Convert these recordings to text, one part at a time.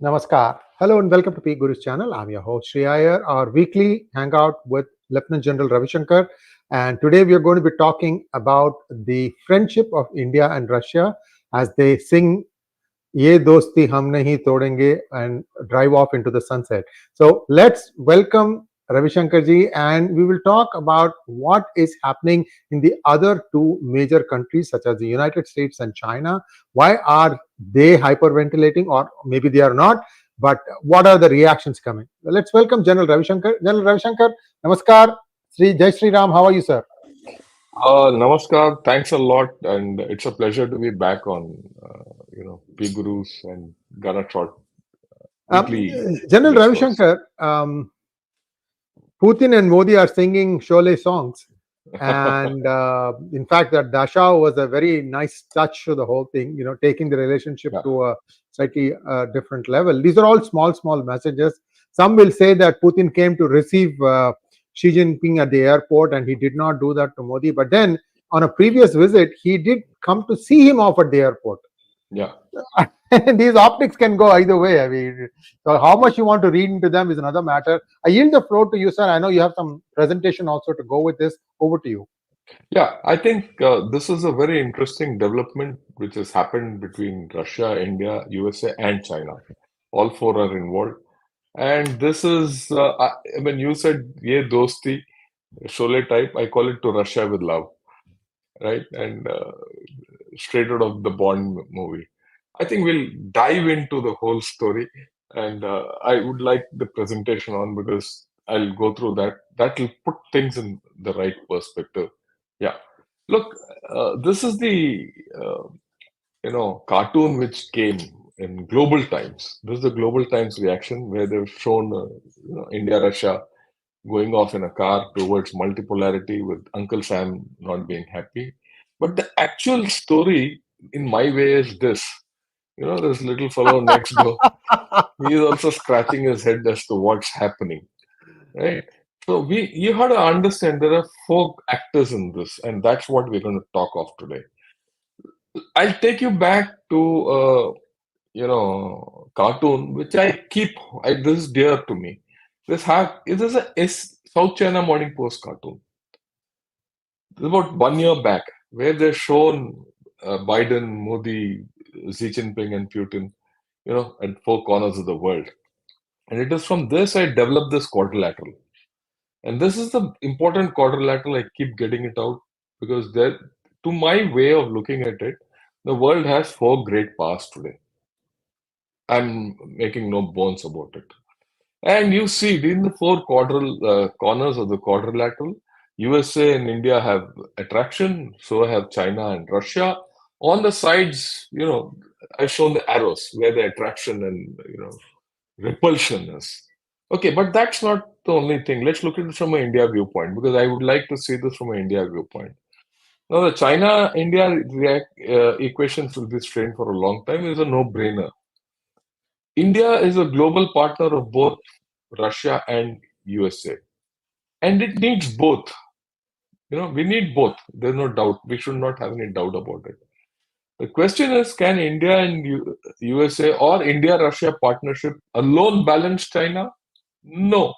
Namaskar. Hello and welcome to Peak Guru's channel. I'm your host Sree Iyer, our weekly hangout with Lieutenant General Ravi Shankar. And today we are going to be talking about the friendship of India and Russia as they sing Ye Dosti Hum Nahi Todenge and drive off into the sunset. So let's welcome Ravi Shankar ji and we will talk about what is happening in the other two major countries such as the United States and China. Why are they hyperventilating, or maybe they are not, but what are the reactions coming? Let's welcome General Ravi Shankar. General Ravi Shankar, namaskar. Jai Sri Ram, how are you, sir? Namaskar. Thanks a lot, and it's a pleasure to be back on, P Gurus and Ghana Short Um, weekly General Ravi discourse. Shankar, Putin and Modi are singing Sholay songs. And in fact, that Dasha was a very nice touch to the whole thing, taking the relationship Yeah, to a slightly different level. These are all small, small messages. Some will say that Putin came to receive Xi Jinping at the airport and he did not do that to Modi. But then on a previous visit, he did come to see him off at the airport. yeah. And these optics can go either way. I mean, so how much you want to read into them is another matter. I yield the floor to you, sir. I know you have some presentation also to go with this. Over to you. Yeah, I think this is a very interesting development which has happened between Russia, India, USA, and China. All four are involved. And this is, when you said, Ye Dosti, Sholay type, I call it to Russia with love, right? And straight out of the Bond movie. I think we'll dive into the whole story, and I would like the presentation on because I'll go through that. That will put things in the right perspective. Yeah, look, this is the cartoon which came in Global Times. This is the Global Times reaction where they've shown India Russia going off in a car towards multipolarity with Uncle Sam not being happy. But the actual story, in my way, is this. This little fellow next door, he is also scratching his head as to what's happening, right? So you have to understand there are four actors in this, and that's what we're going to talk of today. I'll take you back to cartoon, which I keep. This is dear to me. It is a South China Morning Post cartoon. This is about 1 year back, where they've shown Biden, Modi, Xi Jinping, and Putin, at four corners of the world. And it is from this I developed this quadrilateral. And this is the important quadrilateral. I keep getting it out because to my way of looking at it, the world has four great powers today. I'm making no bones about it. And you see, in the four corners of the quadrilateral, USA and India have attraction, so have China and Russia. On the sides, I've shown the arrows where the attraction and repulsion is. Okay, but that's not the only thing. Let's look at it from an India viewpoint because I would like to see this from an India viewpoint. Now, the China-India equations will be strained for a long time. It's a no-brainer. India is a global partner of both Russia and USA. And it needs both. We need both. There's no doubt. We should not have any doubt about it. The question is, can India and USA or India-Russia partnership alone balance China? No.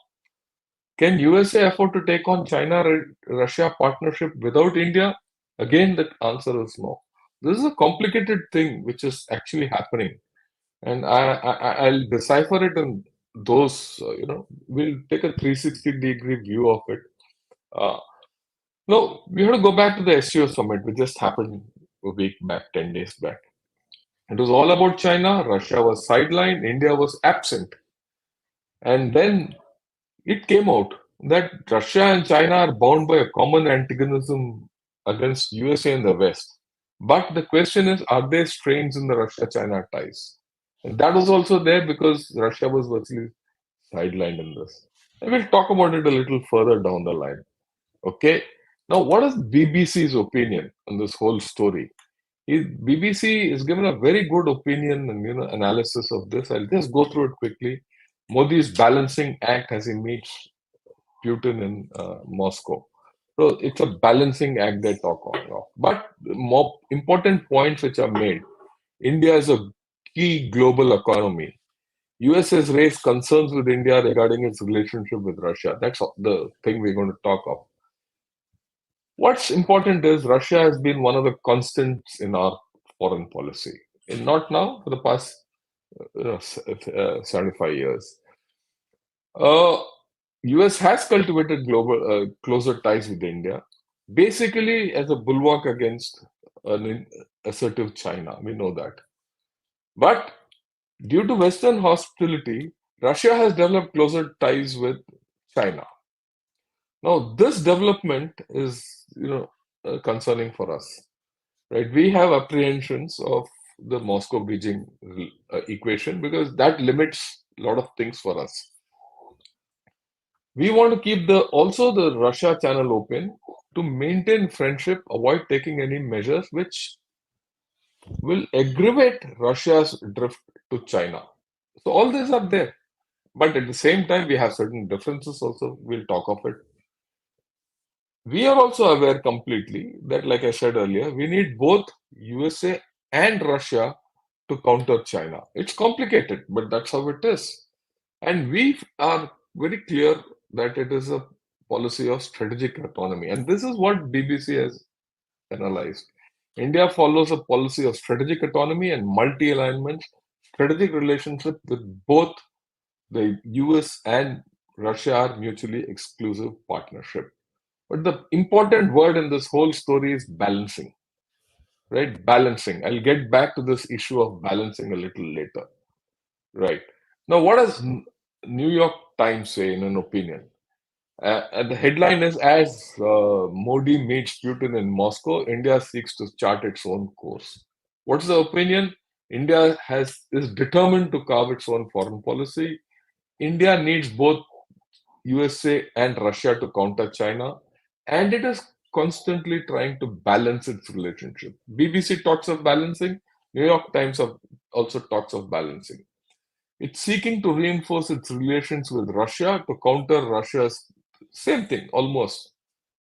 Can USA afford to take on China-Russia partnership without India? Again, the answer is no. This is a complicated thing which is actually happening. And I'll decipher it in those, we'll take a 360-degree view of it. Uh, no, we have to go back to the SEO summit, which just happened a week back, 10 days back. It was all about China. Russia was sidelined. India was absent. And then it came out that Russia and China are bound by a common antagonism against USA and the West. But the question is, are there strains in the Russia-China ties? And that was also there because Russia was virtually sidelined in this. And we'll talk about it a little further down the line. Okay. Now, what is BBC's opinion on this whole story? BBC is given a very good opinion and analysis of this. I'll just go through it quickly. Modi's balancing act as he meets Putin in Moscow. So it's a balancing act they talk of. But more important points which are made. India is a key global economy. US has raised concerns with India regarding its relationship with Russia. That's the thing we're going to talk of. What's important is Russia has been one of the constants in our foreign policy. And not now, for the past 75 years. Uh, US has cultivated global closer ties with India, basically as a bulwark against an assertive China. We know that. But due to Western hostility, Russia has developed closer ties with China. Now, this development is, concerning for us, right? We have apprehensions of the Moscow-Beijing equation because that limits a lot of things for us. We want to keep the Russia channel open to maintain friendship, avoid taking any measures which will aggravate Russia's drift to China. So all these are there. But at the same time, we have certain differences also. We'll talk of it. We are also aware completely that, like I said earlier, we need both USA and Russia to counter China. It's complicated, but that's how it is. And we are very clear that it is a policy of strategic autonomy. And this is what BBC has analyzed. India follows a policy of strategic autonomy and multi alignment, strategic relationship with both the US and Russia are mutually exclusive partnership. But the important word in this whole story is balancing, right? Balancing. I'll get back to this issue of balancing a little later, right? Now, what does New York Times say in an opinion? And the headline is as Modi meets Putin in Moscow, India seeks to chart its own course. What's the opinion? India is determined to carve its own foreign policy. India needs both USA and Russia to counter China, and it is constantly trying to balance its relationship. BBC talks of balancing, New York Times also talks of balancing. It's seeking to reinforce its relations with Russia to counter Russia's same thing almost.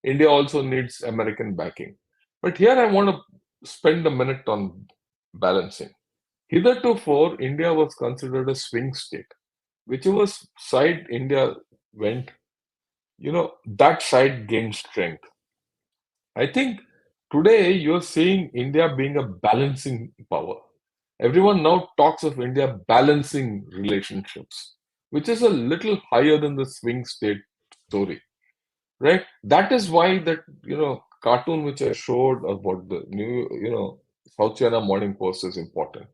India also needs American backing. But here I want to spend a minute on balancing. Hitherto, India was considered a swing state. Whichever side India went, that side gained strength. I think today you're seeing India being a balancing power. Everyone now talks of India balancing relationships, which is a little higher than the swing state story, right? That is why that, cartoon which I showed about the new, South China Morning Post is important.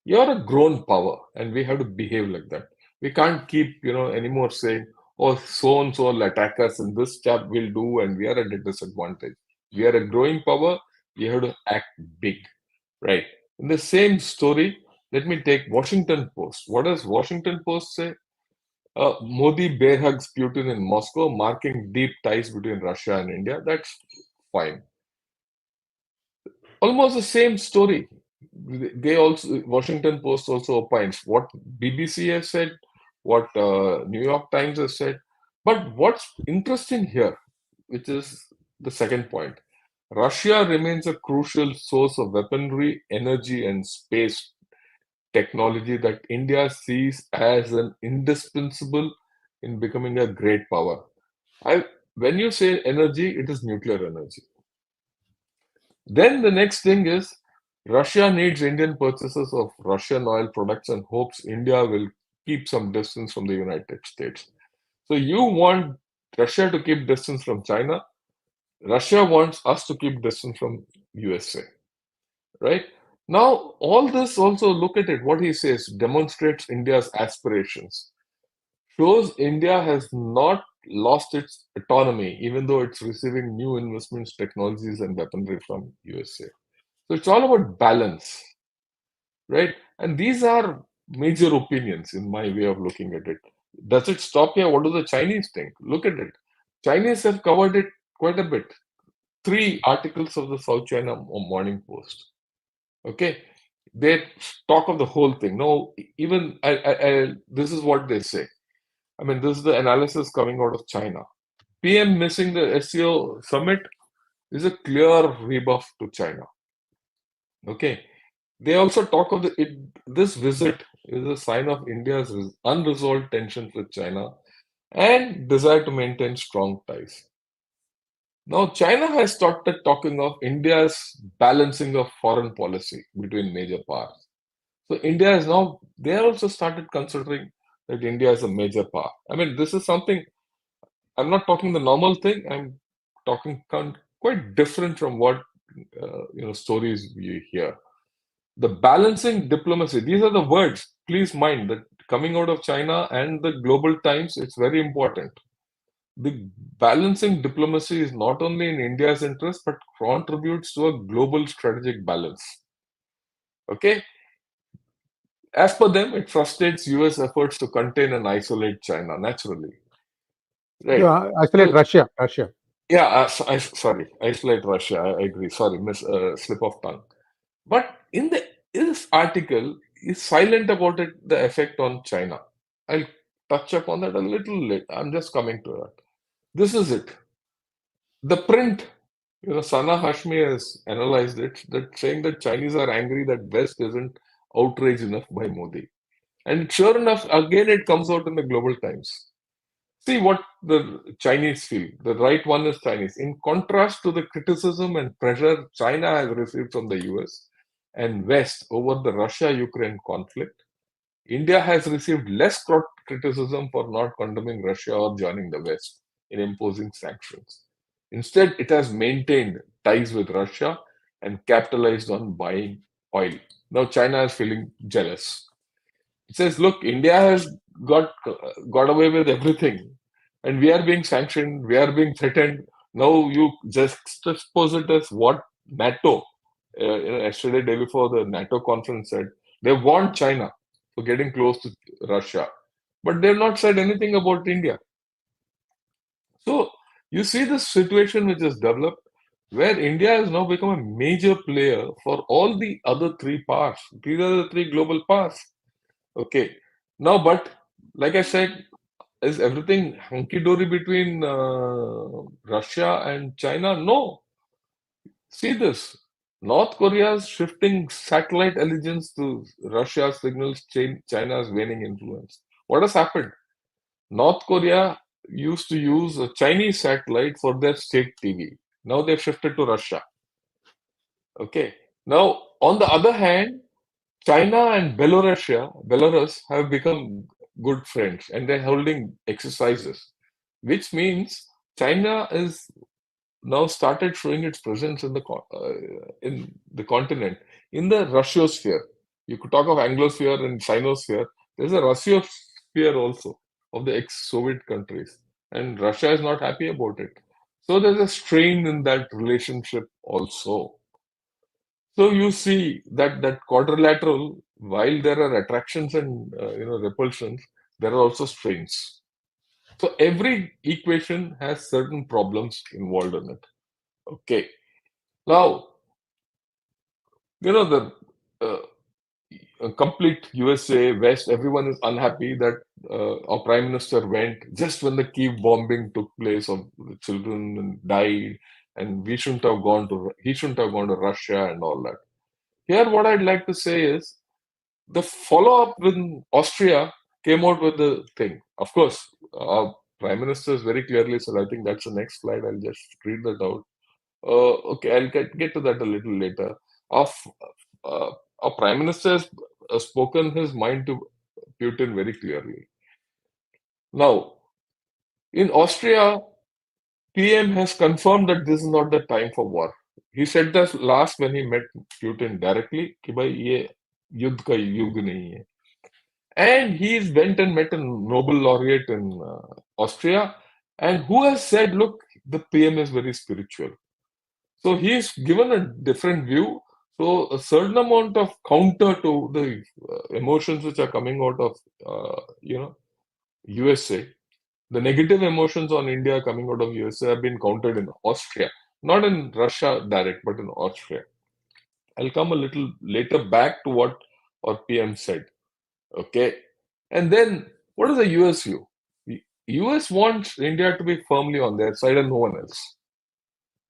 You're a grown power, and we have to behave like that. We can't keep, anymore saying, oh, so and so will attack us, and this chap will do, and we are at a disadvantage. We are a growing power, we have to act big, right? In the same story, let me take Washington Post. What does Washington Post say? Modi bear hugs Putin in Moscow, marking deep ties between Russia and India. That's fine. Almost the same story. They also Washington Post also opines what BBC has said, what New York Times has said. But what's interesting here, which is the second point, Russia remains a crucial source of weaponry, energy, and space technology that India sees as an indispensable in becoming a great power. When you say energy, it is nuclear energy. Then the next thing is Russia needs Indian purchases of Russian oil products and hopes India will keep some distance from the United States. So you want Russia to keep distance from China. Russia wants us to keep distance from USA, right? Now, all this also look at it, what he says demonstrates India's aspirations, shows India has not lost its autonomy, even though it's receiving new investments, technologies, and weaponry from USA. So it's all about balance, right? And these are major opinions in my way of looking at it. Does it stop here? What do the Chinese think? Look at it. Chinese have covered it quite a bit. 3 articles of the South China Morning Post. Okay, they talk of the whole thing. No, even this is what they say. I mean, this is the analysis coming out of China. PM missing the SEO summit is a clear rebuff to China. Okay, they also talk of this visit is a sign of India's unresolved tensions with China and desire to maintain strong ties. Now, China has started talking of India's balancing of foreign policy between major powers. So India is now, they also started considering that India is a major power. I mean, this is something, I'm not talking the normal thing, I'm talking quite different from what, stories we hear. The balancing diplomacy, these are the words, please mind that coming out of China and the global times, it's very important. The balancing diplomacy is not only in India's interest, but contributes to a global strategic balance. Okay? As per them, it frustrates US efforts to contain and isolate China naturally. Right. Isolate So, Russia. yeah, sorry, isolate Russia. I agree. Sorry, slip of tongue. But in this article is silent about the effect on China. I'll touch upon that a little late. I'm just coming to that. This is it. The print, Sana Hashmi has analyzed it, that saying that Chinese are angry that West isn't outraged enough by Modi. And sure enough, again it comes out in the Global Times. See what the Chinese feel. The right one is Chinese. In contrast to the criticism and pressure China has received from the US and West over the Russia-Ukraine conflict, India has received less criticism for not condemning Russia or joining the West in imposing sanctions. Instead, it has maintained ties with Russia and capitalized on buying oil. Now, China is feeling jealous. It says, look, India has got away with everything, and we are being sanctioned, we are being threatened. Now you just expose it as what NATO, yesterday, day before the NATO conference said, they want China for getting close to Russia, but they've not said anything about India. So you see this situation which has developed where India has now become a major player for all the other three powers. These are the three global powers. Okay. Now, but like I said, is everything hunky dory between Russia and China? No. See this. North Korea's shifting satellite allegiance to Russia signals China's waning influence. What has happened? North Korea used to use a Chinese satellite for their state TV. Now they've shifted to Russia. Okay. Now, on the other hand, China and Belarus have become good friends and they're holding exercises, which means China is now started showing its presence in the continent, in the Russiosphere. You could talk of Anglosphere and Sinosphere. There's a Russiosphere also of the ex-Soviet countries, and Russia is not happy about it. So there's a strain in that relationship also. So you see that quadrilateral, while there are attractions and repulsions, there are also strains. So every equation has certain problems involved in it. Okay. Now, the complete USA, West, everyone is unhappy that our Prime Minister went just when the Kiev bombing took place, of the children died, and he shouldn't have gone to Russia and all that. Here, what I'd like to say is the follow-up with Austria came out with the thing. Of course, our Prime Minister is very clearly said, I think that's the next slide, I'll just read that out. Okay, I'll get to that a little later. Of our Prime Minister has spoken his mind to Putin very clearly. Now, in Austria, PM has confirmed that this is not the time for war. He said this last when he met Putin directly, कि भाई ये युद्ध का युग नहीं है. And he went and met a Nobel laureate in Austria, and who has said, look, the PM is very spiritual. So he's given a different view. So a certain amount of counter to the emotions which are coming out of USA, the negative emotions on India coming out of USA have been countered in Austria, not in Russia direct, but in Austria. I'll come a little later back to what our PM said. Okay, and then what is the US view? The US wants India to be firmly on their side and no one else.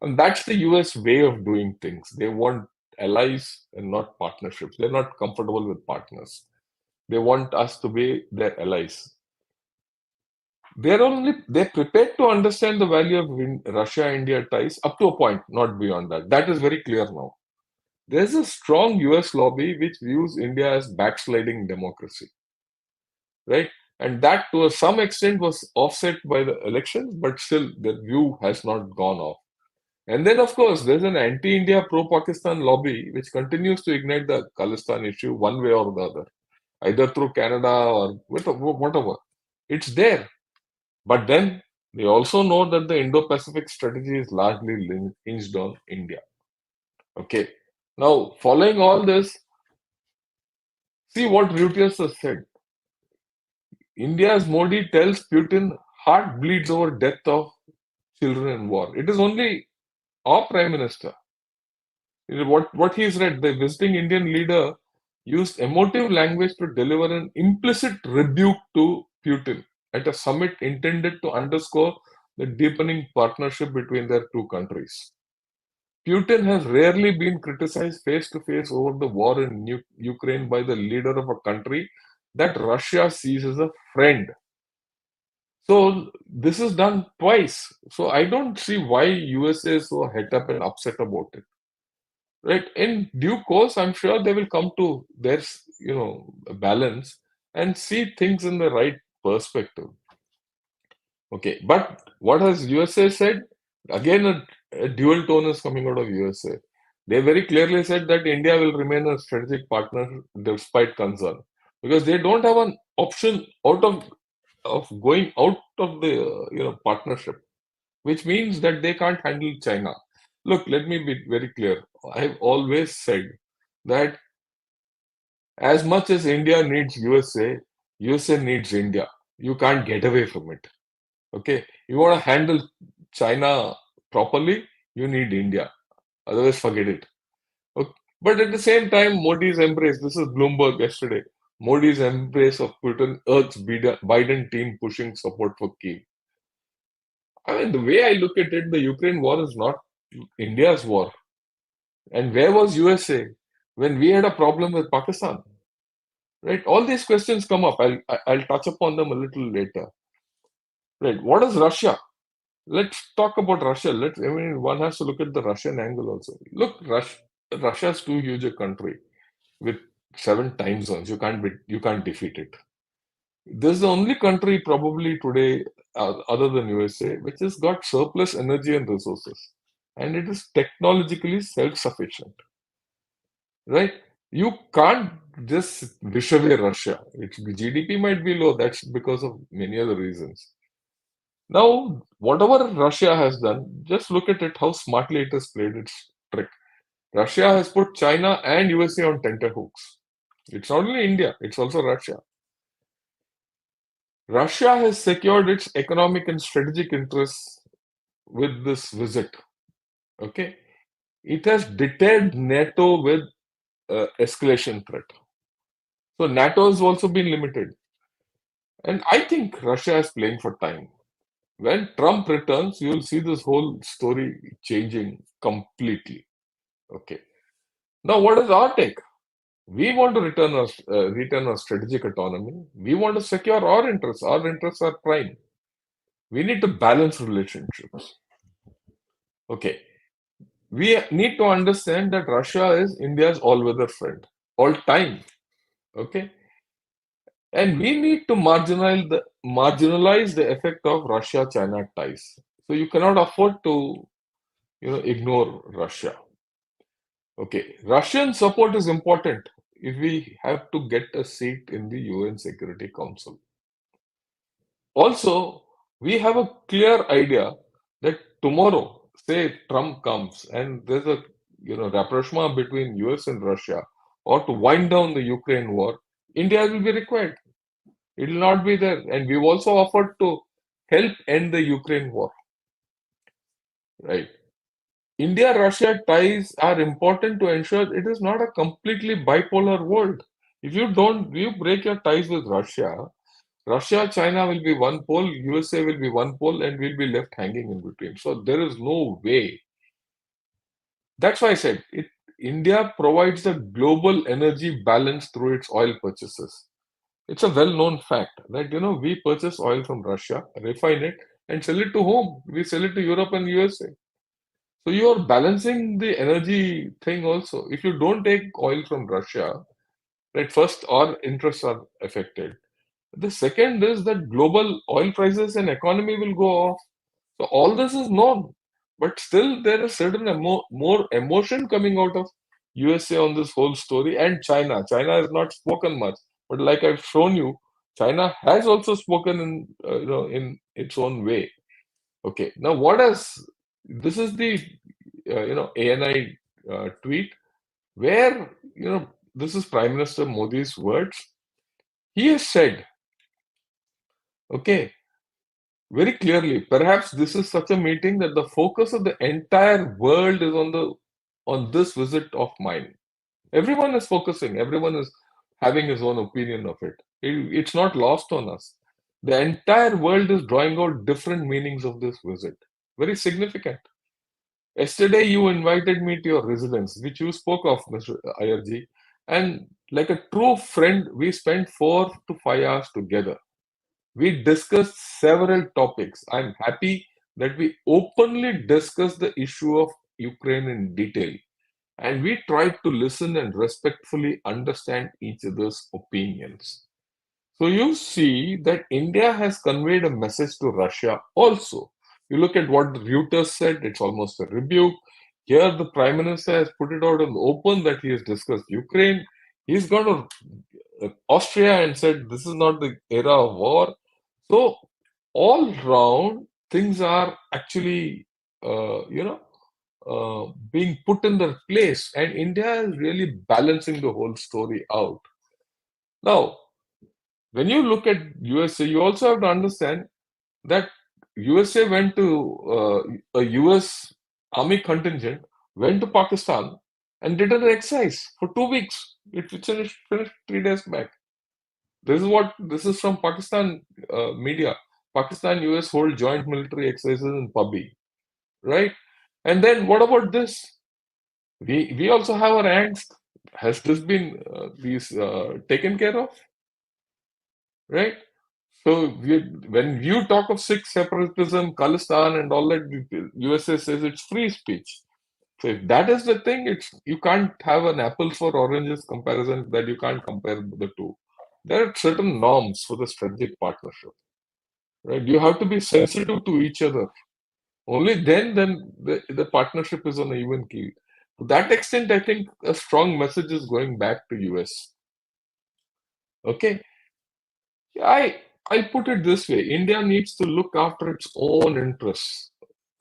And that's the US way of doing things. They want allies and not partnerships. They're not comfortable with partners. they want us to be their allies. They're prepared to understand the value of Russia-India ties up to a point, not beyond that. That is very clear now. There's a strong US lobby which views India as backsliding democracy, right? And that to some extent was offset by the elections, but still the view has not gone off. And then, of course, there's an anti-India, pro-Pakistan lobby which continues to ignite the Khalistan issue one way or the other, either through Canada or whatever. It's there. But then they also know that the Indo-Pacific strategy is largely hinged on India. Okay. Now, following all this, see what Reuters has said. India's Modi tells Putin heart bleeds over death of children in war. It is only our Prime Minister. What he's read, the visiting Indian leader used emotive language to deliver an implicit rebuke to Putin at a summit intended to underscore the deepening partnership between their two countries. Putin has rarely been criticized face to face over the war in Ukraine by the leader of a country that Russia sees as a friend. So this is done twice. So I don't see why USA is so het up and upset about it. Right? In due course, I'm sure they will come to their balance and see things in the right perspective. Okay, but what has USA said? Again, a dual tone is coming out of USA. They very clearly said that India will remain a strategic partner despite concern because they don't have an option out of going out of the partnership, which means that they can't handle China. Look, let me be very clear. I've always said that as much as India needs USA, USA needs India. You can't get away from it. Okay, you want to handle China properly, you need India. Otherwise, forget it. Okay. But at the same time, Modi's embrace, this is Bloomberg yesterday, Modi's embrace of Putin urges Biden team pushing support for Kiev. I mean, the way I look at it, the Ukraine war is not India's war. And where was USA when we had a problem with Pakistan? Right? All these questions come up. I'll touch upon them a little later. Right? What is Russia? Let's talk about Russia. One has to look at the Russian angle also. Look, Russia is too huge a country with 7 time zones. You can't defeat it. This is the only country probably today, other than USA, which has got surplus energy and resources, and it is technologically self-sufficient. Right? You can't just wish away Russia. Its GDP might be low. That's because of many other reasons. Now, whatever Russia has done, just look at it, how smartly it has played its trick. Russia has put China and USA on tenterhooks. It's not only India, it's also Russia. Russia has secured its economic and strategic interests with this visit. Okay, it has deterred NATO with escalation threat. So NATO has also been limited, and I think Russia is playing for time. When Trump returns, you will see this whole story changing completely. Okay. Now, what is our take? We want to return our strategic autonomy. We want to secure our interests. Our interests are prime. We need to balance relationships. Okay. We need to understand that Russia is India's all-weather friend, all time. Okay. And we need to marginalize the effect of Russia-China ties. So you cannot afford to, ignore Russia. Okay, Russian support is important if we have to get a seat in the UN Security Council. Also, we have a clear idea that tomorrow, say Trump comes and there's a rapprochement between US and Russia, or to wind down the Ukraine war, India will be required. It will not be there. And we've also offered to help end the Ukraine war. Right. India-Russia ties are important to ensure it is not a completely bipolar world. If you break your ties with Russia, China will be one pole, USA will be one pole, and we'll be left hanging in between. So there is no way. That's why I said India provides a global energy balance through its oil purchases. It's a well-known fact that we purchase oil from Russia, refine it, and sell it to home. We sell it to Europe and USA. So you are balancing the energy thing also. If you don't take oil from Russia, right, first our interests are affected. The second is that global oil prices and economy will go off. So all this is known, but still there is certain more emotion coming out of USA on this whole story and China. China has not spoken much, but like I've shown you, China has also spoken in its own way. Okay, now what has this is the ANI tweet where this is Prime Minister Modi's words. He has said, okay, very clearly, perhaps this is such a meeting that the focus of the entire world is on this visit of mine. Everyone is focusing, everyone is having his own opinion of it. It's not lost on us. The entire world is drawing out different meanings of this visit. Very significant. Yesterday, you invited me to your residence, which you spoke of, Mr. Ayerji, and like a true friend, we spent 4 to 5 hours together. We discussed several topics. I'm happy that we openly discussed the issue of Ukraine in detail. And we tried to listen and respectfully understand each other's opinions. So you see that India has conveyed a message to Russia also. You look at what Reuters said, it's almost a rebuke. Here, the Prime Minister has put it out in the open that he has discussed Ukraine. He's gone to Austria and said this is not the era of war. So all round, things are actually, being put in their place, and India is really balancing the whole story out. Now, when you look at USA, you also have to understand that USA went to a US army contingent, went to Pakistan and did an exercise for 2 weeks. It finished 3 days back. This is from Pakistan media. Pakistan US hold joint military exercises in Pabi, right? And then what about this? We also have our angst. Has this been these taken care of, right? So when you talk of Sikh separatism, Khalistan, and all that, the USA says it's free speech. So if that is the thing, it's you can't have an apples for oranges comparison that you can't compare the two. There are certain norms for the strategic partnership, right? You have to be sensitive to each other. Only then the partnership is on an even keel. To that extent, I think a strong message is going back to US. Okay, I put it this way: India needs to look after its own interests.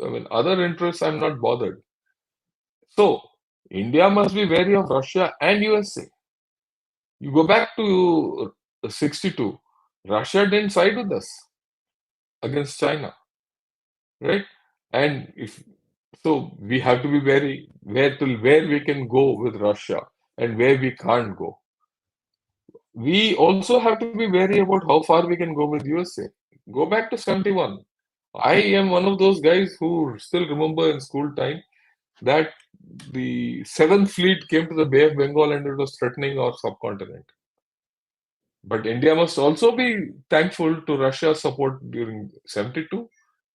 I mean, other interests, I'm not bothered. So India must be wary of Russia and USA. You go back to 62, Russia didn't side with us against China, right? And if so, we have to be very where we can go with Russia and where we can't go. We also have to be wary about how far we can go with USA. Go back to 71. I am one of those guys who still remember in school time that the Seventh Fleet came to the Bay of Bengal and it was threatening our subcontinent. But India must also be thankful to Russia's support during 72,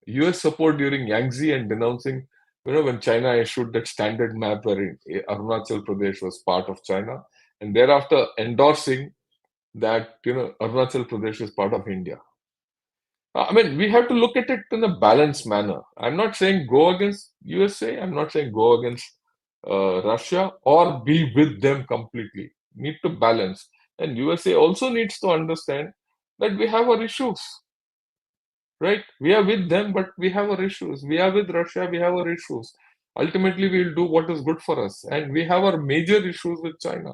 US support during Yangtze and denouncing, when China issued that standard map where Arunachal Pradesh was part of China, and thereafter endorsing that, Arunachal Pradesh is part of India. I mean, we have to look at it in a balanced manner. I'm not saying go against USA. I'm not saying go against Russia or be with them completely. Need to balance. And USA also needs to understand that we have our issues, right? We are with them, but we have our issues. We are with Russia, we have our issues. Ultimately, we'll do what is good for us. And we have our major issues with China.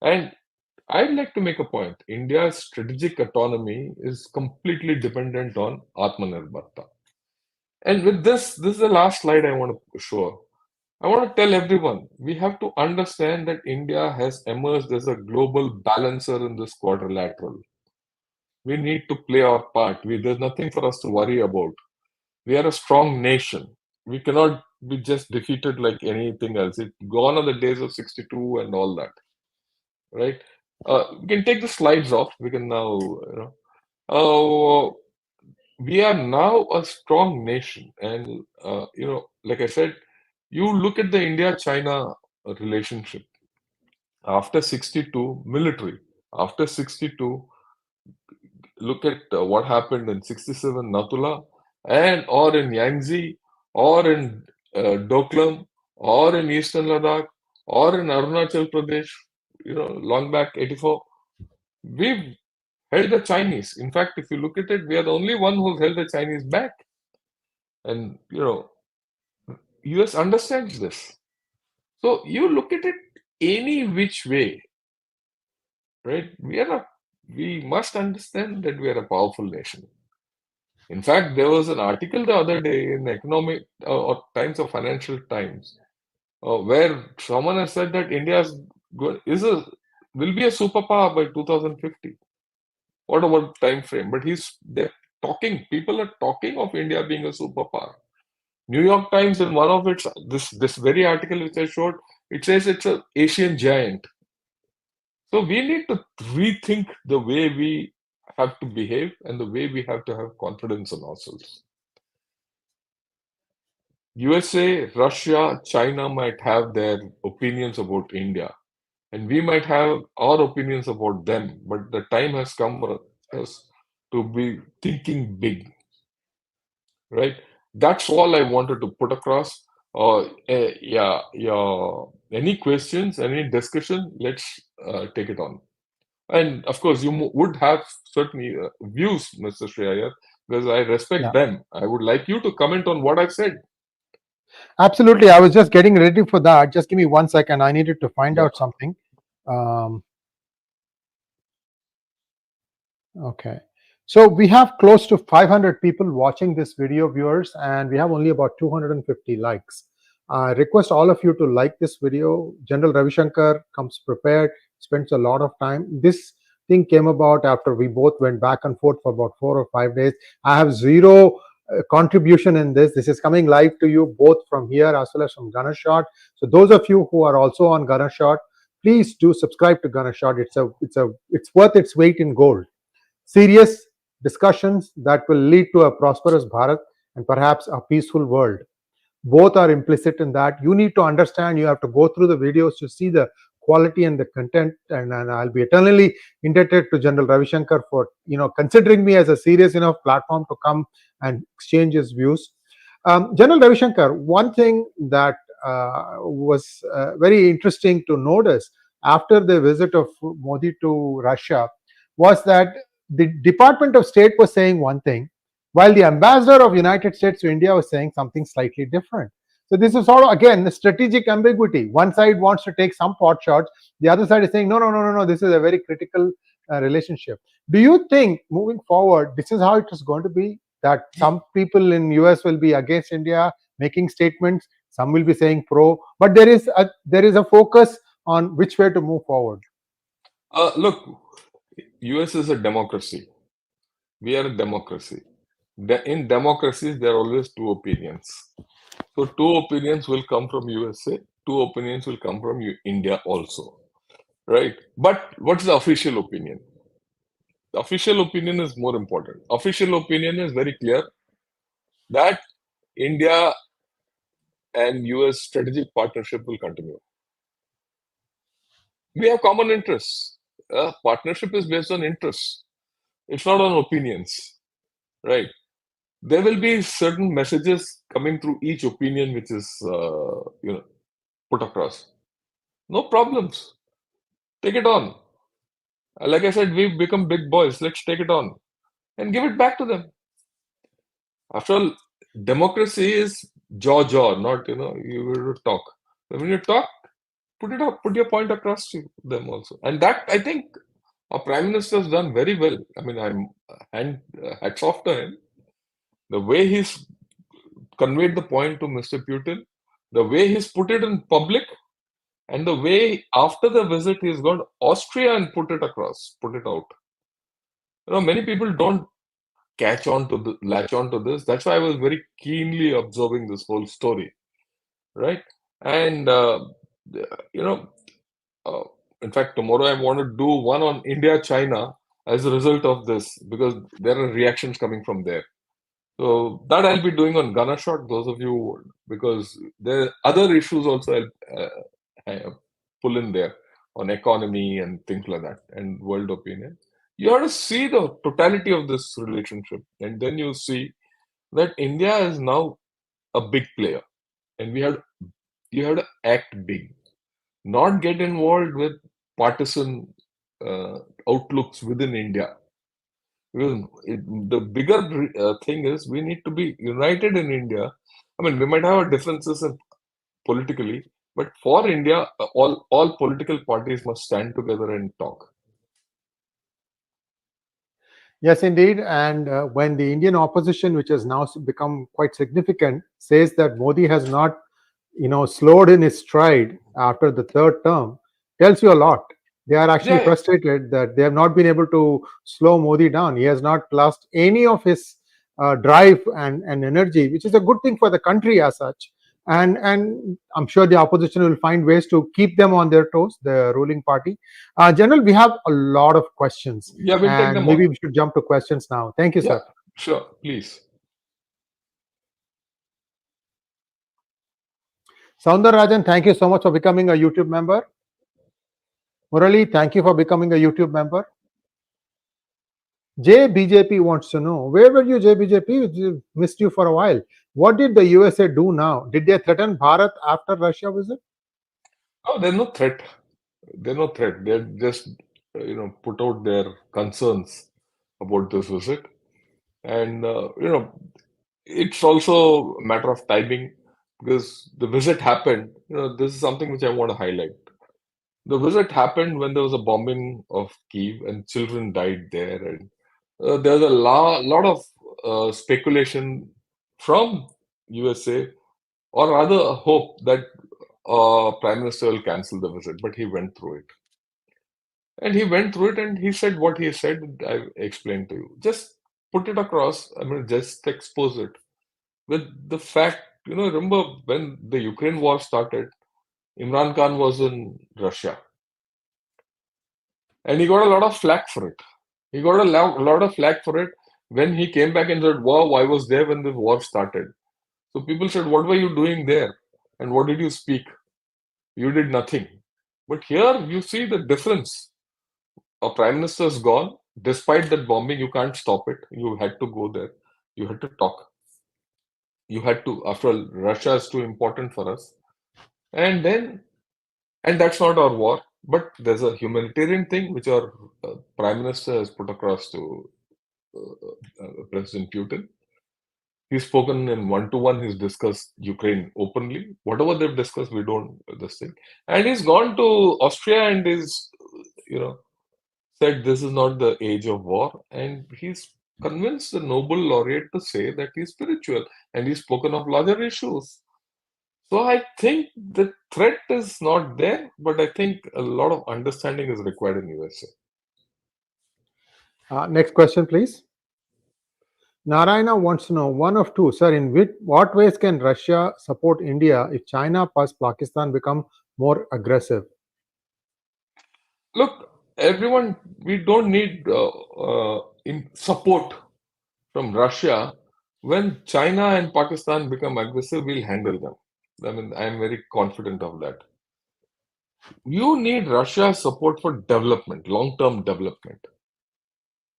And I'd like to make a point. India's strategic autonomy is completely dependent on Atmanirbharta. And with this is the last slide I want to show. I want to tell everyone we have to understand that India has emerged as a global balancer in this quadrilateral. We need to play our part. There's nothing for us to worry about. We are a strong nation. We cannot be just defeated like anything else. It's gone are the days of 62 and all that, right? We can take the slides off. We can now, uh, we are now a strong nation, and like I said, you look at the India-China relationship after 62 military. After 62, look at what happened in 67 Natula and or in Yangtze or in Doklam or in Eastern Ladakh or in Arunachal Pradesh, long back 84. We've held the Chinese. In fact, if you look at it, we are the only one who's held the Chinese back. And US understands this. So you look at it any which way, right? We must understand that we are a powerful nation. In fact, there was an article the other day in Economic or Times of Financial Times where someone has said that India will be a superpower by 2050. What about time frame? But they're talking. People are talking of India being a superpower. New York Times in one of its this very article which I showed, it says it's an Asian giant. So we need to rethink the way we have to behave and the way we have to have confidence in ourselves. USA, Russia, China might have their opinions about India, and we might have our opinions about them, but the time has come for us to be thinking big, right? That's all I wanted to put across. Yeah. Any questions, any discussion? Let's take it on. And of course, you would have certainly views, Mr. Sree Iyer, because I respect Yeah, them. I would like you to comment on what I've said. absolutely. I was just getting ready for that. Just give me 1 second. I needed to find Yeah. out something. Um, Okay. So we have close to 500 people watching this video, viewers, and we have only about 250 likes. I request all of you to like this video. General Ravi Shankar comes prepared, spends a lot of time. This thing came about after we both went back and forth for about 4 or 5 days. I have zero contribution in this. This is coming live to you both from here as well as from Gunner Shot. So those of you who are also on Gunner Shot, please do subscribe to Gunner Shot. It's worth its weight in gold. Serious discussions that will lead to a prosperous Bharat and perhaps a peaceful world. Both are implicit in that. You need to understand, you have to go through the videos to see the quality and the content, and I'll be eternally indebted to General Ravi Shankar for considering me as a serious enough platform to come and exchange his views. General Ravi Shankar, one thing that was very interesting to notice after the visit of Modi to Russia was that the Department of State was saying one thing, while the ambassador of United States to India was saying something slightly different. So this is sort of again the strategic ambiguity. One side wants to take some pot shots, the other side is saying no, no, no, no, no. This is a very critical relationship. Do you think moving forward, this is how it is going to be? That some people in US will be against India, making statements. Some will be saying pro, but there is a focus on which way to move forward. Look, US is a democracy. We are a democracy. In democracies, there are always two opinions. So two opinions will come from USA, two opinions will come from India also, right? But what's the official opinion? The official opinion is more important. Official opinion is very clear that India and US strategic partnership will continue. We have common interests. Partnership is based on interests. It's not on opinions, right? There will be certain messages coming through each opinion which is put across. No problems. Take it on. Like I said, we've become big boys. Let's take it on and give it back to them. After all, democracy is jaw, not you will talk. When you talk, put it up, put your point across to them also. And that I think our prime minister has done very well. I mean, hats off to him. The way he's conveyed the point to Mr. Putin, the way he's put it in public, and the way after the visit he's gone to Austria and put it across, put it out. Many people don't latch on to this. That's why I was very keenly observing this whole story, right? And you know, uh, In fact, tomorrow I want to do one on India China as a result of this because there are reactions coming from there. So that I'll be doing on Gunner Shot, those of you, because there are other issues also I'll pull in there on economy and things like that and world opinion. You have to see the totality of this relationship, and then you see that India is now a big player, and you have to act big, not get involved with partisan outlooks within India. Because the bigger thing is we need to be united in India. I mean, we might have our differences politically, but for India, all political parties must stand together and talk. Yes, indeed. And when the Indian opposition, which has now become quite significant, says that Modi has not, slowed in his stride after the third term, tells you a lot. They are actually Yeah, yeah, frustrated that they have not been able to slow Modi down. He has not lost any of his drive and energy, which is a good thing for the country as such. And I'm sure the opposition will find ways to keep them on their toes, the ruling party. General, we have a lot of questions, yeah. We'll take and them maybe on. we should jump to questions now. Thank you, Yeah, sir. sure. Please. Rajan, thank you so much for becoming a YouTube member. Murali, thank you for becoming a YouTube member. JBJP wants to know, where were you, JBJP? We missed you for a while. What did the USA do now? Did they threaten Bharat after Russia visit? Oh, there's no threat. There's no threat. They're just put out their concerns about this visit, and it's also a matter of timing because the visit happened. This is something which I want to highlight. The visit happened when there was a bombing of Kiev and children died there, and there's a lot of speculation from USA, or rather a hope that Prime Minister will cancel the visit, but he went through it. And he went through it and he said what he said. I explained to you. Just put it across. I mean, just expose it with the fact. Remember when the Ukraine war started, Imran Khan was in Russia and he got a lot of flack for it. He got lot of flack for it when he came back and said, wow, I was there when the war started. So people said, what were you doing there? And what did you speak? You did nothing. But here you see the difference. A prime minister is gone. Despite that bombing, you can't stop it. You had to go there. You had to talk. You had to, after all, Russia is too important for us. And then, and that's not our war, but there's a humanitarian thing which our prime minister has put across to President Putin. He's spoken in one-to-one. He's discussed Ukraine openly. Whatever they've discussed, we don't this thing. And he's gone to Austria and is, you know, said this is not the age of war, and he's convinced the Nobel laureate to say that he's spiritual, and he's spoken of larger issues. So I think the threat is not there, but I think a lot of understanding is required in USA. Next question, please. Narayana wants to know one of two, sir. In what ways can Russia support India if China plus Pakistan become more aggressive? Look, everyone, we don't need support from Russia. When China and Pakistan become aggressive, we'll handle them. I mean, I'm very confident of that. You need Russia's support for development, long-term development.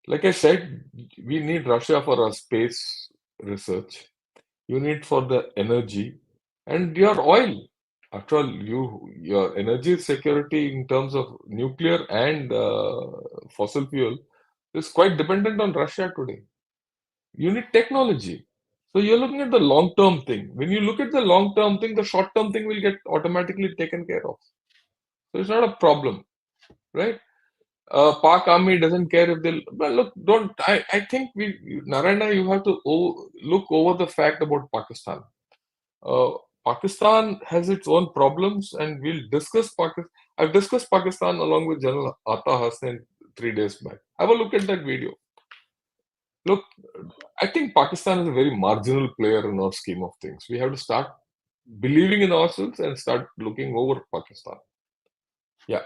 Like I said, we need Russia for our space research. You need for the energy and your oil. After all, your energy security in terms of nuclear and fossil fuel is quite dependent on Russia today. You need technology. So you're looking at the long-term thing. When you look at the long-term thing, the short-term thing will get automatically taken care of. So it's not a problem, right? Pak army doesn't care if they. Well, look, don't. I think Narayana, you have to look over the fact about Pakistan. Uh, Pakistan has its own problems, and we'll discuss Pakistan. I've discussed Pakistan along with General Ata Hassan 3 days back. Have a look at that video. Look, I think Pakistan is a very marginal player in our scheme of things. We have to start believing in ourselves and start looking over Pakistan. Yeah.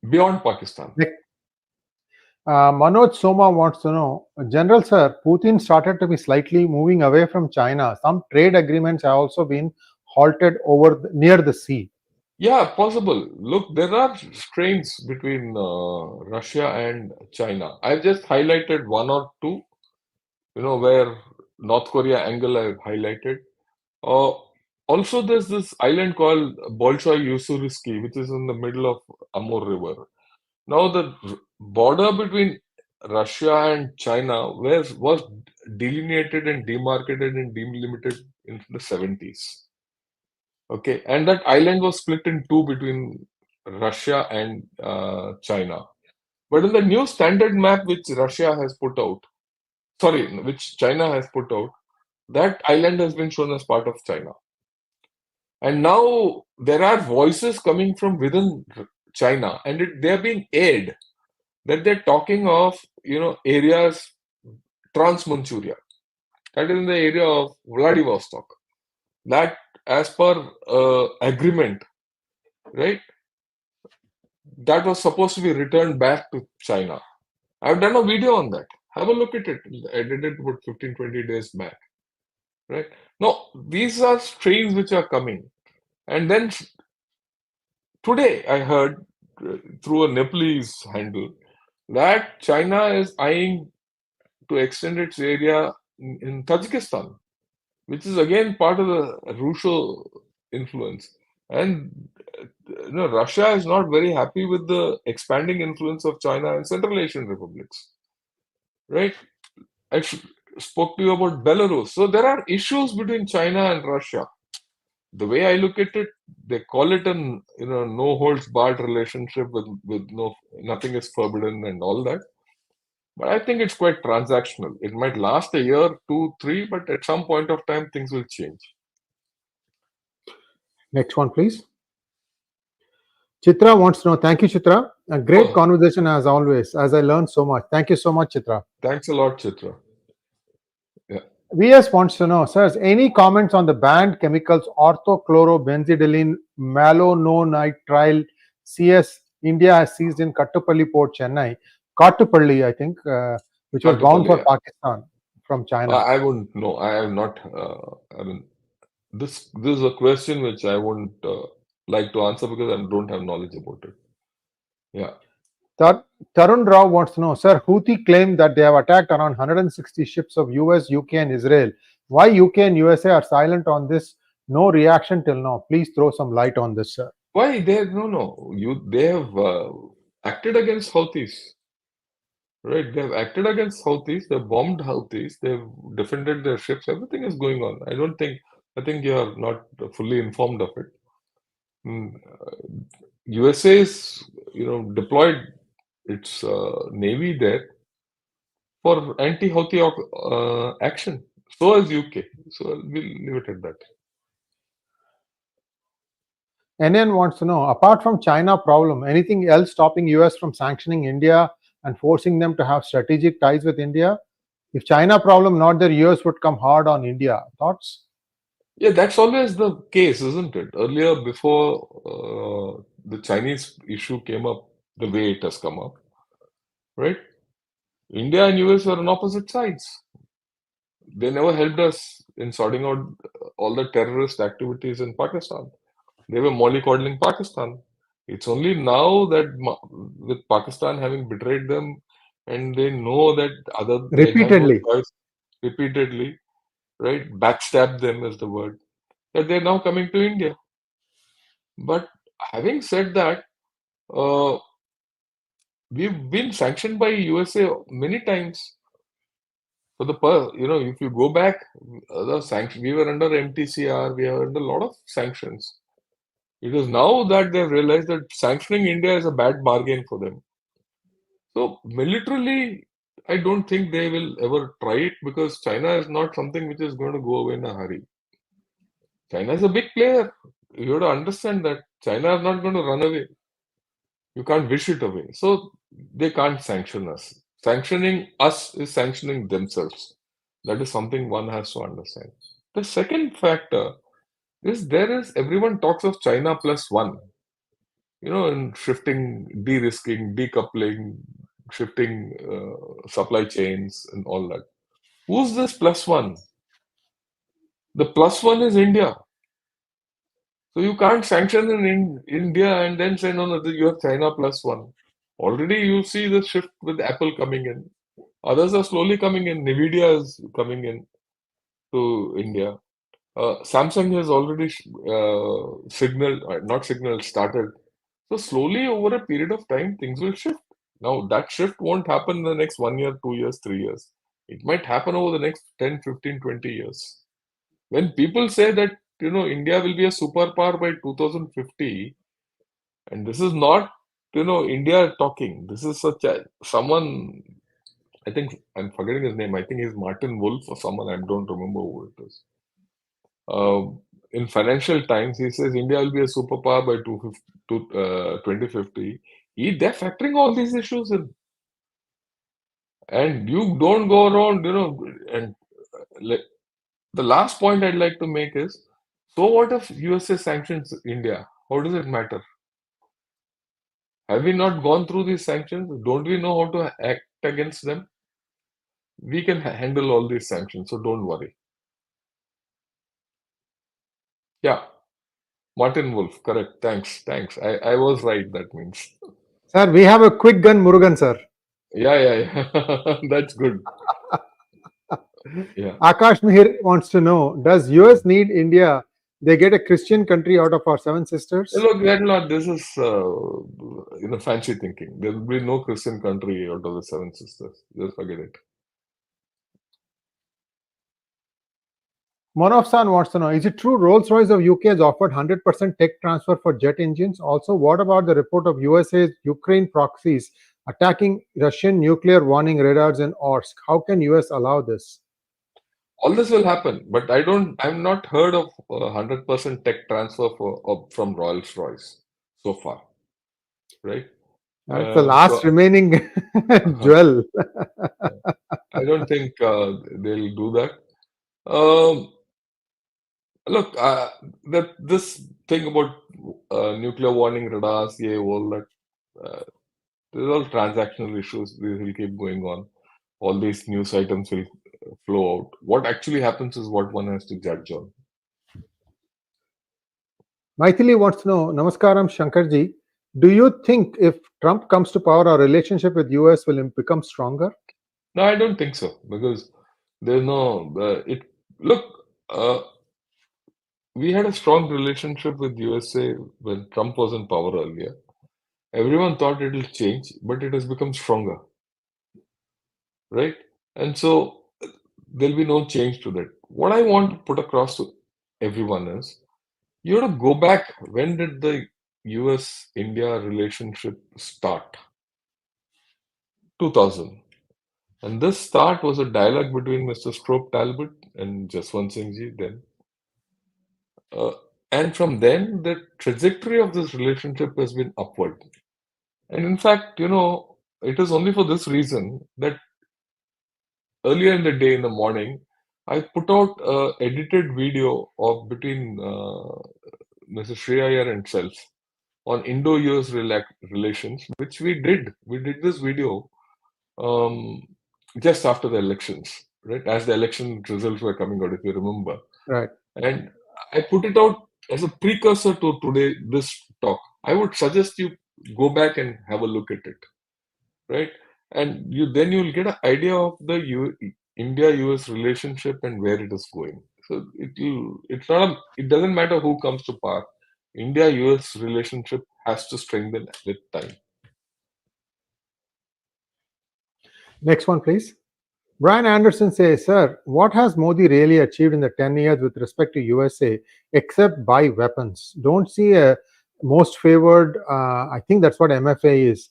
beyond Pakistan. Manoj Soma wants to know, General Sir, Putin started to be slightly moving away from China. Some trade agreements have also been halted near the sea. Yeah, possible. Look, there are strains between Russia and China. I've just highlighted one or two, where North Korea angle I've highlighted. Uh, Also, there's this island called Bolshoi Ussuriski, which is in the middle of Amur River. Now, the border between Russia and China was delineated and demarcated and delimited in the 70s. Okay, and that island was split in two between Russia and China. But in the new standard map which Russia has put out, sorry, which China has put out, that island has been shown as part of China. And now there are voices coming from within China, and they're being aired that they're talking of, areas Trans-Manchuria, that is in the area of Vladivostok. That, as per agreement, right, that was supposed to be returned back to China. I've done a video on that. Have a look at it. I did it about 15, 20 days back. Right? Now, these are strains which are coming. And then today I heard through a Nepalese handle that China is eyeing to extend its area in Tajikistan, which is again part of the Russo influence. And Russia is not very happy with the expanding influence of China in Central Asian republics, right? I spoke to you about Belarus. So there are issues between China and Russia. The way I look at it, they call it an no holds barred relationship with nothing is forbidden and all that. But I think it's quite transactional. It might last a year, two, three, but at some point of time things will change. Next one, please. Chitra wants to know, thank you, Chitra. A great conversation as always, as I learned so much. Thank you so much, Chitra. Thanks a lot, Chitra. Yeah. VS wants to know, sirs, any comments on the banned chemicals orthochlorobenzidylene malonitrile CS India has seized in Kattupalli port, Chennai? Kattupalli, I think, which was bound for Pakistan from China. I wouldn't know. I have not. I mean, this is a question which I wouldn't like to answer because I don't have knowledge about it. Yeah. Tarun Rao wants to know, sir, Houthi claim that they have attacked around 160 ships of US, UK, and Israel. Why UK and USA are silent on this? No reaction till now. Please throw some light on this, sir. Why they they have acted against Houthis, right? They have acted against Houthis. They've bombed Houthis. They've defended their ships. Everything is going on. I think you are not fully informed of it. USA is deployed its navy there for anti-Houthi action. So is UK. So we'll leave it at that. NN wants to know, apart from China problem, anything else stopping US from sanctioning India and forcing them to have strategic ties with India? If China problem not there, US would come hard on India. Thoughts? Yeah, that's always the case, isn't it? Earlier, before the Chinese issue came up, the way it has come up, right? India and US are on opposite sides. They never helped us in sorting out all the terrorist activities in Pakistan. They were mollycoddling Pakistan. It's only now that with Pakistan having betrayed them, and they know that they have no choice repeatedly, right? Backstab them is the word, that they're now coming to India. But having said that, we've been sanctioned by USA many times. For if you go back, the sanction we were under MTCR, we are under a lot of sanctions. It is now that they've realized that sanctioning India is a bad bargain for them. So militarily, I don't think they will ever try it because China is not something which is going to go away in a hurry. China is a big player. You have to understand that China is not going to run away. You can't wish it away. So they can't sanction us. Sanctioning us is sanctioning themselves. That is something one has to understand. The second factor is everyone talks of China plus one. in shifting, de-risking, decoupling, shifting supply chains and all that. Who's this plus one? The plus one is India. So you can't sanction in India and then say, no, no, you have China plus one. Already you see the shift with Apple coming in. Others are slowly coming in. Nvidia is coming in to India. Samsung has already signaled, not signaled, started. So slowly over a period of time, things will shift. Now that shift won't happen in the next 1 year, 2 years, 3 years. It might happen over the next 10, 15, 20 years. When people say that, India will be a superpower by 2050, and this is not, India talking. This is someone, I think I'm forgetting his name. I think he's Martin Wolf or someone. I don't remember who it is. In Financial Times, he says India will be a superpower by 2050. They're factoring all these issues in. And you don't go around, and like, the last point I'd like to make is, so what if USA sanctions India? How does it matter? Have we not gone through these sanctions? Don't we know how to act against them? We can handle all these sanctions, so don't worry. Yeah, Martin Wolf, correct. Thanks, thanks. I was right, that means. Sir, we have a quick gun Murugan, sir. Yeah. That's good. Yeah. Akash Mihir wants to know, does US need India? They get a Christian country out of our seven Hey, sisters? look, this is fancy thinking. There will be no Christian country out of the Seven Sisters. Just forget it. Monofsan wants to know, is it true Rolls-Royce of UK has offered 100% tech transfer for jet engines? Also, what about the report of USA's Ukraine proxies attacking Russian nuclear warning radars in Orsk? How can US allow this? All this will happen, but I've not heard of 100% tech transfer from Rolls-Royce so far, right? That's the last So remaining jewel. I don't think they'll do that. Um, Look, that this thing about nuclear warning radars, yeah, all that, there's all transactional issues. These will keep going on. All these news items will flow out. What actually happens is what one has to judge on. Maithili wants to know, Namaskaram Shankarji, do you think if Trump comes to power, our relationship with US will become stronger? No, I don't think so because there's no it. Look, uh, we had a strong relationship with USA when Trump was in power earlier. Everyone thought it will change, but it has become stronger, right? And so there'll be no change to that. What I want to put across to everyone is you have to go back. When did the US India relationship start? 2000. And this start was a dialogue between Mr. Stroke Talbot and Jaswant Singh Ji then. Uh, and from then, the trajectory of this relationship has been upward. And in fact, it is only for this reason that earlier in the day, in the morning, I put out a edited video of between Mrs. Sree Iyer and self on Indo-US relations, which we did. We did this video um, just after the elections, right? As the election results were coming out, if you remember. Right. And I put it out as a precursor to today, this talk. I would suggest you go back and have a look at it, right? And you'll get an idea of the India-US relationship and where it is going. So it doesn't matter who comes to power. India-US relationship has to strengthen with time. Next one, please. Brian Anderson says, Sir, what has Modi really achieved in the 10 years with respect to USA except buy weapons? Don't see a most favored, I think that's what MFA is,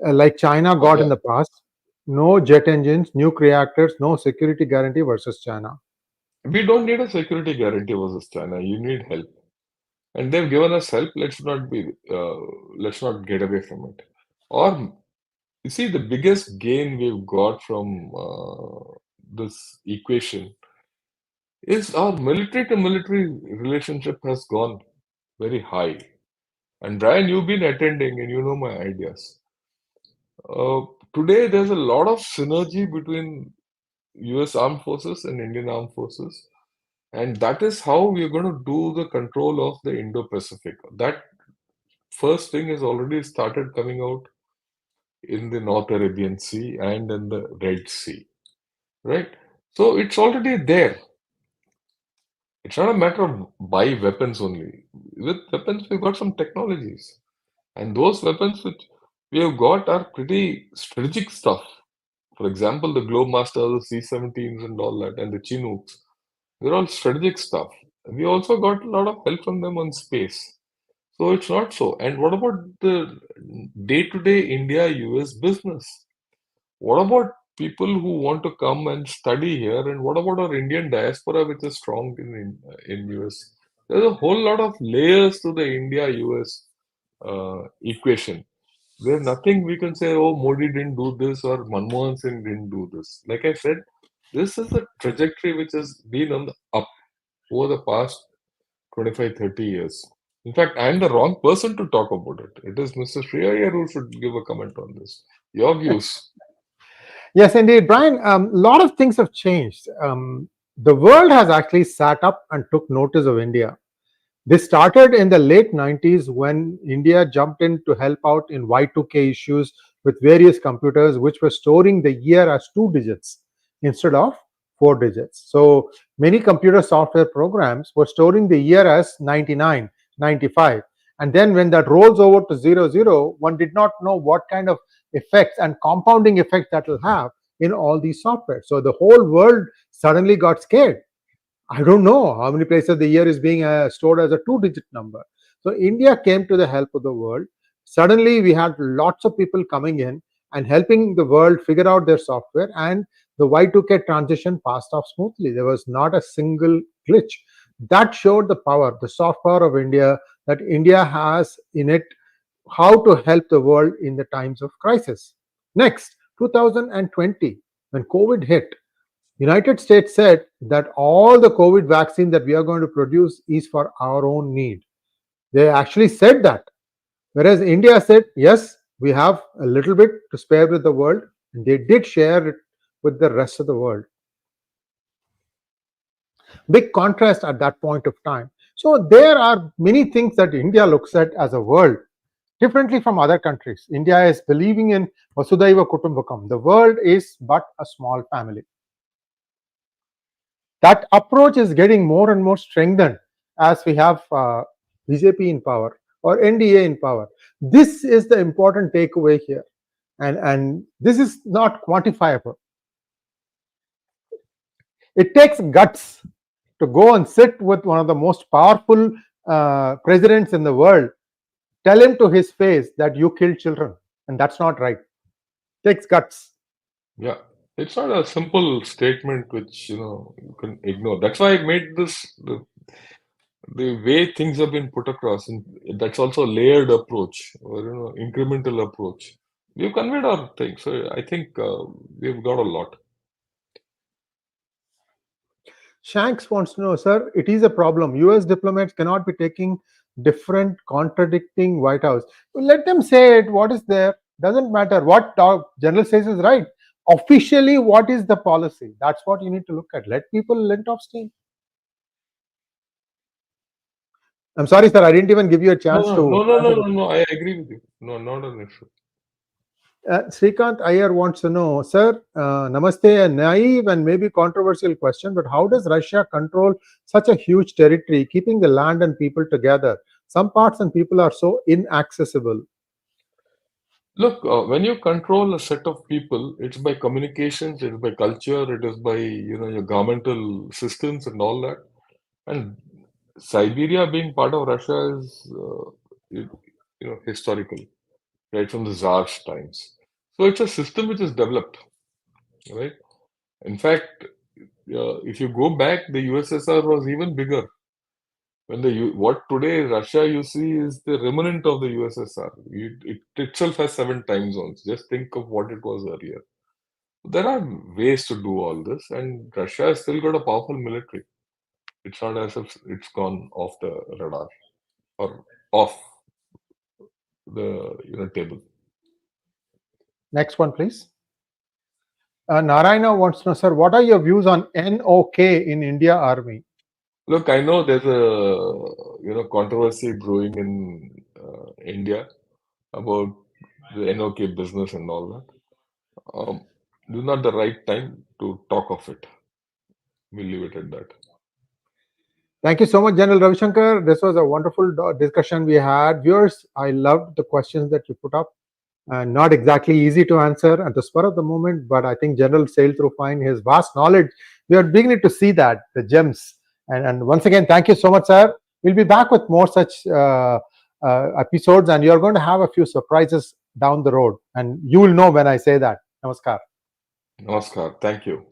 like China got in Yeah. the past. No jet engines, nuke reactors, no security guarantee versus China. We don't need a security guarantee versus China. You need help, and they've given us help. Let's not get away from it. Or you see, the biggest gain we've got from this equation is our military to military relationship has gone very high. And Brian, you've been attending and you know my ideas. Uh, Today, there's a lot of synergy between US Armed Forces and Indian Armed Forces. And that is how we're going to do the control of the Indo-Pacific. That first thing has already started coming out in the North Arabian Sea and in the Red Sea, right? So it's already there. It's not a matter of buy weapons only. With weapons, we've got some technologies. And those weapons which we have got are pretty strategic stuff. For example, the Globemaster, the C-17s and all that, and the Chinooks. They're all strategic stuff. We also got a lot of help from them on space. So it's not so. And what about the day-to-day India-US business? What about people who want to come and study here? And what about our Indian diaspora, which is strong in US? There's a whole lot of layers to the India-US equation. There's nothing we can say, oh, Modi didn't do this or Manmohan Singh didn't do this. Like I said, this is a trajectory which has been on the up over the past 25, 30 years. In fact, I'm the wrong person to talk about it. It is Mr. Sree Iyer who should give a comment on this. Your views. Yes, indeed, Brian. A lot of things have changed. The world has actually sat up and took notice of India. This started in the late 90s when India jumped in to help out in Y2K issues with various computers which were storing the year as two digits instead of four digits. So many computer software programs were storing the year as 99, 95. And then when that rolls over to 00, one did not know what kind of effects and compounding effect that will have in all these software. So the whole world suddenly got scared. I don't know how many places the year is being stored as a two-digit number. So India came to the help of the world. Suddenly, we had lots of people coming in and helping the world figure out their software, and the Y2K transition passed off smoothly. There was not a single glitch. That showed the power, the soft power of India, that India has in it how to help the world in the times of crisis. Next, 2020, when COVID hit, United States said that all the COVID vaccine that we are going to produce is for our own need. They actually said that. Whereas India said, yes, we have a little bit to spare with the world. And they did share it with the rest of the world. Big contrast at that point of time. So there are many things that India looks at as a world differently from other countries. India is believing in Vasudhaiva Kutumbakam. The world is but a small family. That approach is getting more and more strengthened as we have BJP in power or NDA in power. This is the important takeaway here, and this is not quantifiable. It takes guts to go and sit with one of the most powerful presidents in the world, tell him to his face that you killed children, and that's not right. It takes guts. Yeah. It's not a simple statement which, you can ignore. That's why I made the way things have been put across, and that's also a layered approach or, incremental approach. We've conveyed our thing. So I think we've got a lot. Shanks wants to know, sir, it is a problem. US diplomats cannot be taking different contradicting White House. Well, let them say it. What is there? Doesn't matter. What General says is right. Officially, what is the policy? That's what you need to look at. Let people let off steam. I'm sorry, sir. I didn't even give you a No, chance no, to no, no, no, answer. no, no. I agree with you. No, not an issue. Srikant Iyer wants to know, sir, namaste, a naive and maybe controversial question, but how does Russia control such a huge territory, keeping the land and people together? Some parts and people are so inaccessible. Look, when you control a set of people, it's by communications, it's by culture, it is by, your governmental systems and all that. And Siberia being part of Russia is, historical, right from the Tsar's times. So it's a system which is developed, right? In fact, if you go back, the USSR was even bigger. What today Russia you see is the remnant of the USSR. It itself has 7 time zones. Just think of what it was earlier. There are ways to do all this, and Russia has still got a powerful military. It's not as if it's gone off the radar or off. the table. Next one, please. Narayana wants to know, sir, what are your views on NOK in India Army? Look, I know there's a controversy brewing in India about the NOK business and all that. This is not the right time to talk of it. We'll leave it at that. Thank you so much, General Ravishankar. This was a wonderful discussion we had. Viewers, I loved the questions that you put up. Not exactly easy to answer at the spur of the moment, but I think General sailed through fine. His vast knowledge, we are beginning to see that, the gems. And once again, thank you so much, sir. We'll be back with more such episodes, and you're going to have a few surprises down the road. And you will know when I say that. Namaskar. Namaskar. Thank you.